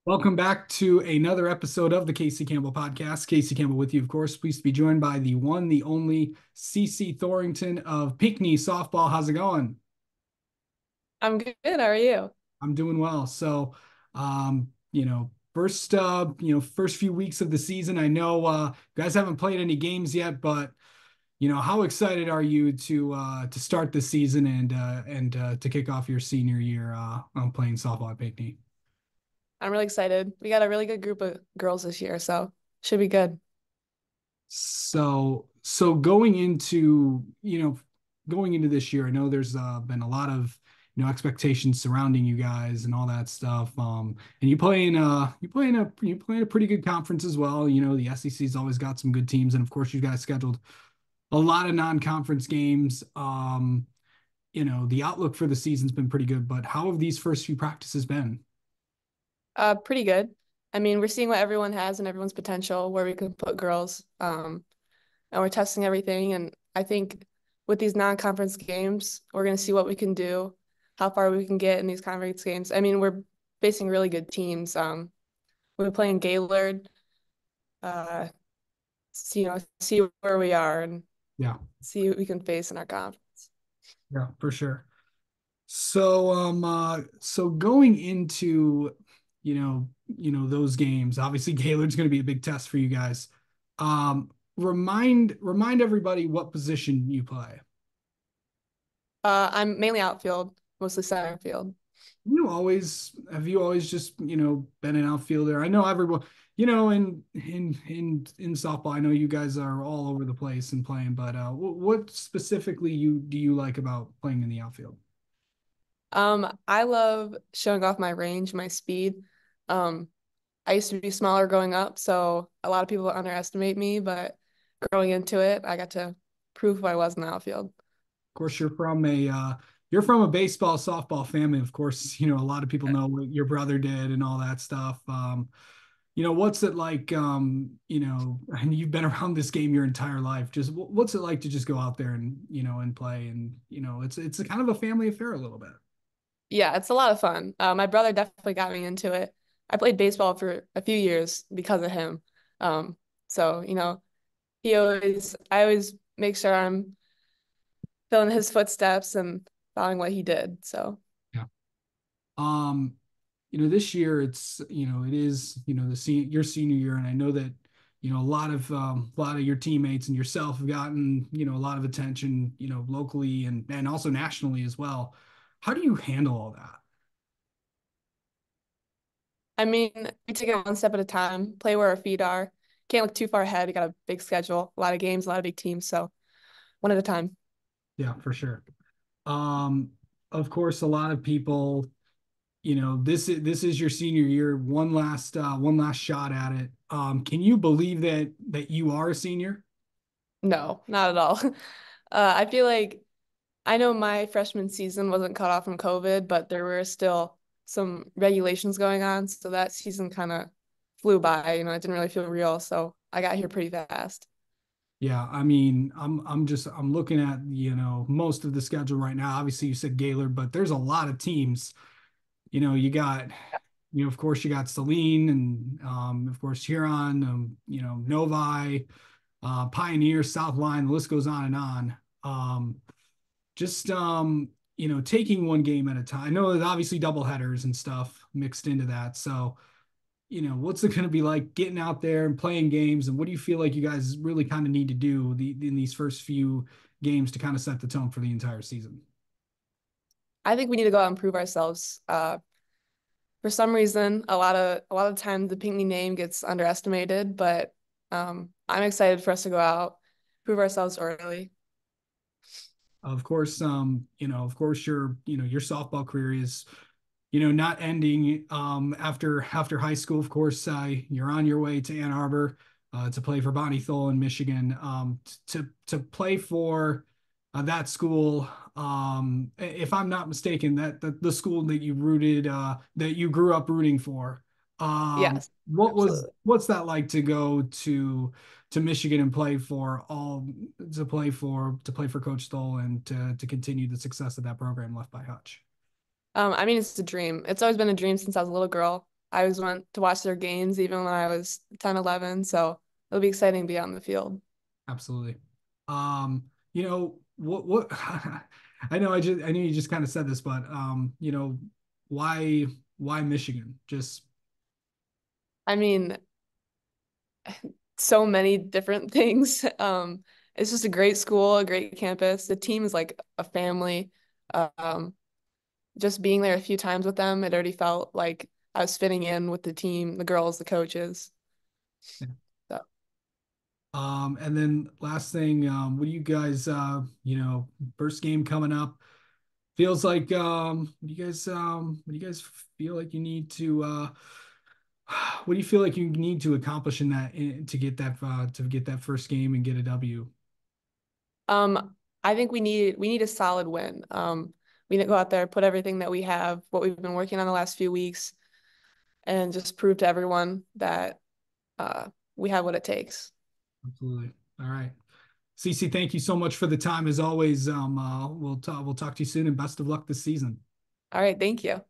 Welcome back to another episode of the Casey Campbell podcast. Casey Campbell with you, of course. Pleased to be joined by the one, the only Cece Thorington of Pinckney softball. How's it going? I'm good. How are you? I'm doing well. So, first few weeks of the season. I know you guys haven't played any games yet, but how excited are you to start the season and to kick off your senior year on playing softball at Pinckney? I'm really excited. We got a really good group of girls this year, so should be good. So going into, going into this year, I know there's been a lot of, expectations surrounding you guys and all that stuff. And you playing a pretty good conference as well. The SEC's always got some good teams, and of course, you guys scheduled a lot of non-conference games. The outlook for the season's been pretty good, but how have these first few practices been? Pretty good. I mean, we're seeing what everyone has and everyone's potential, where we can put girls. And we're testing everything. And I think with these non-conference games, we're going to see what we can do, how far we can get in these conference games. I mean, we're facing really good teams. We're playing Gaylord, uh, see where we are and Yeah, see what we can face in our conference. yeah, for sure. So going into, those games, obviously Gaylord's going to be a big test for you guys. Remind everybody what position you play. I'm mainly outfield, mostly center field. Have you always just, been an outfielder? I know everyone, in softball, I know you guys are all over the place and playing, but what specifically you do you like about playing in the outfield? I love showing off my range, my speed. Um, I used to be smaller growing up, so a lot of people underestimate me, but growing into it, I got to prove who I was in the outfield. Of course, you're from a baseball softball family. Of course, a lot of people know what your brother did and all that stuff. What's it like? And you've been around this game your entire life. Just what's it like to just go out there and play? And it's a kind of a family affair a little bit. Yeah, it's a lot of fun. My brother definitely got me into it. I played baseball for a few years because of him. Um, so, I always make sure I'm filling his footsteps and following what he did. So. Yeah. Um, this year it is, your senior year, and I know that, a lot of your teammates and yourself have gotten, a lot of attention, locally and also nationally as well. How do you handle all that? I mean, we take it one step at a time, play where our feet are. Can't look too far ahead. We got a big schedule, a lot of games, a lot of big teams. So one at a time. Yeah, for sure. Um, of course, a lot of people, this is your senior year, one last shot at it. Can you believe that you are a senior? No, not at all. I feel like I know my freshman season wasn't cut off from COVID, but there were still some regulations going on. So that season kind of flew by. It didn't really feel real. So I got here pretty fast. Yeah, I mean, I'm looking at, most of the schedule right now. Obviously, you said Gaylord, but there's a lot of teams. You got, of course, you got Celine and of course Huron, Novi, Pioneer, South Line. The list goes on and on. Just taking one game at a time. I know there's obviously double headers and stuff mixed into that. So, what's it going to be like getting out there and playing games? And what do you feel like you guys really kind of need to do in these first few games to kind of set the tone for the entire season? I think we need to go out and prove ourselves. For some reason, a lot of time the Pinckney name gets underestimated, but I'm excited for us to go out, prove ourselves early. Of course, your softball career is, not ending after high school. Of course, you're on your way to Ann Arbor to play for Bonnie Thole in Michigan. To play for that school, if I'm not mistaken, that the school that you grew up rooting for. Yes, absolutely. What's that like to go to Michigan and play for Coach Thole and to continue the success of that program left by Hutch? I mean, it's a dream. It's always been a dream since I was a little girl. I always went to watch their games even when I was 10, 11. So it'll be exciting to be on the field. Absolutely. What I know you just kind of said this, but why why Michigan? Just I mean, so many different things. It's just a great school, a great campus. The team is like a family. Um, just being there a few times with them, it already felt like I was fitting in with the team, the girls, the coaches. So, and then last thing, what do you guys first game coming up? Feels like what do you guys feel like you need to what do you feel like you need to accomplish to get that first game and get a W? I think we need a solid win. We need to go out there, put everything that we have, what we've been working on the last few weeks, and just prove to everyone that uh, we have what it takes. Absolutely. All right. Cece, thank you so much for the time as always. We'll talk to you soon and best of luck this season. All right, thank you.